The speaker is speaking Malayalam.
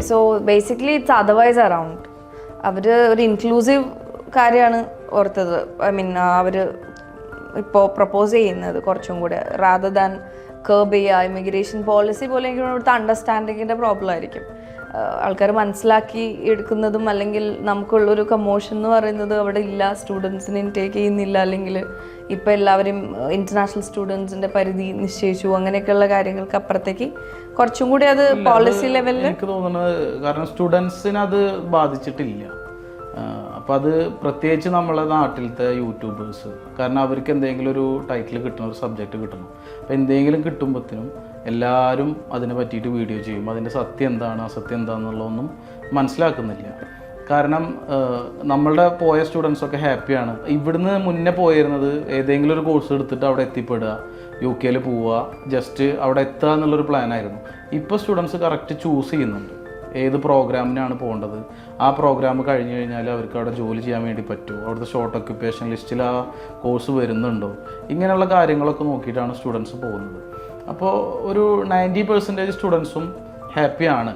So basically it's otherwise around. അവർ ഒരു ഇൻക്ലൂസീവ് കാര്യമാണ് ഓർത്തത്. ഐ മീൻ അവർ ഇപ്പോൾ പ്രപ്പോസ് ചെയ്യുന്നത് കുറച്ചും കൂടെ റാദർ ദാൻ കേർബ് ചെയ്യുക ഇമിഗ്രേഷൻ പോളിസി പോലെ. എനിക്ക് ഇവിടുത്തെ അണ്ടർസ്റ്റാൻഡിങ്ങിൻ്റെ പ്രോബ്ലം ആയിരിക്കും. ആൾക്കാർ മനസ്സിലാക്കി എടുക്കുന്നതും അല്ലെങ്കിൽ നമുക്കുള്ളൊരു കമോഷൻ എന്ന് പറയുന്നത് അവിടെ ഇല്ല. സ്റ്റുഡൻസിനെ ഇൻടേക്ക് ചെയ്യുന്നില്ല, അല്ലെങ്കിൽ ഇപ്പം എല്ലാവരും ഇൻ്റർനാഷണൽ സ്റ്റുഡൻസിൻ്റെ പരിധി നിശ്ചയിച്ചു, അങ്ങനെയൊക്കെയുള്ള കാര്യങ്ങൾക്ക് അപ്പുറത്തേക്ക് കുറച്ചും കൂടി അത് പോളിസി ലെവലിൽ എനിക്ക് തോന്നുന്നത്. കാരണം സ്റ്റുഡൻസിന് അത് ബാധിച്ചിട്ടില്ല. അപ്പം അത് പ്രത്യേകിച്ച് നമ്മളെ നാട്ടിലത്തെ യൂട്യൂബേഴ്സ്, കാരണം അവർക്ക് എന്തെങ്കിലും ഒരു ടൈറ്റിൽ കിട്ടണം, ഒരു സബ്ജക്റ്റ് കിട്ടണം. അപ്പം എന്തെങ്കിലും കിട്ടുമ്പോഴത്തേനും എല്ലാവരും അതിനെ പറ്റിയിട്ട് വീഡിയോ ചെയ്യും. അതിൻ്റെ സത്യം എന്താണ് അസത്യം എന്താണെന്നുള്ളതൊന്നും മനസ്സിലാക്കുന്നില്ല. കാരണം നമ്മളുടെ പോയ സ്റ്റുഡൻസൊക്കെ ഹാപ്പിയാണ്. ഇവിടുന്ന് മുന്നേ പോയിരുന്നത് ഏതെങ്കിലും ഒരു കോഴ്സ് എടുത്തിട്ട് അവിടെ എത്തിപ്പെടുക, UK പോവുക, ജസ്റ്റ് അവിടെ എത്തുക എന്നുള്ളൊരു പ്ലാനായിരുന്നു. ഇപ്പോൾ സ്റ്റുഡൻസ് കറക്റ്റ് ചൂസ് ചെയ്യുന്നുണ്ട് ഏത് പ്രോഗ്രാമിനാണ് പോകേണ്ടത്. ആ പ്രോഗ്രാം കഴിഞ്ഞ് കഴിഞ്ഞാൽ അവർക്ക് അവിടെ ജോലി ചെയ്യാൻ വേണ്ടി പറ്റുമോ, അവിടുത്തെ ഷോർട്ട് ഒക്യുപ്പേഷൻ ലിസ്റ്റിൽ ആ കോഴ്സ് വരുന്നുണ്ടോ, ഇങ്ങനെയുള്ള കാര്യങ്ങളൊക്കെ നോക്കിയിട്ടാണ് സ്റ്റുഡൻസ് പോകുന്നത്. അപ്പോൾ ഒരു 90% സ്റ്റുഡൻസും ഹാപ്പിയാണ്.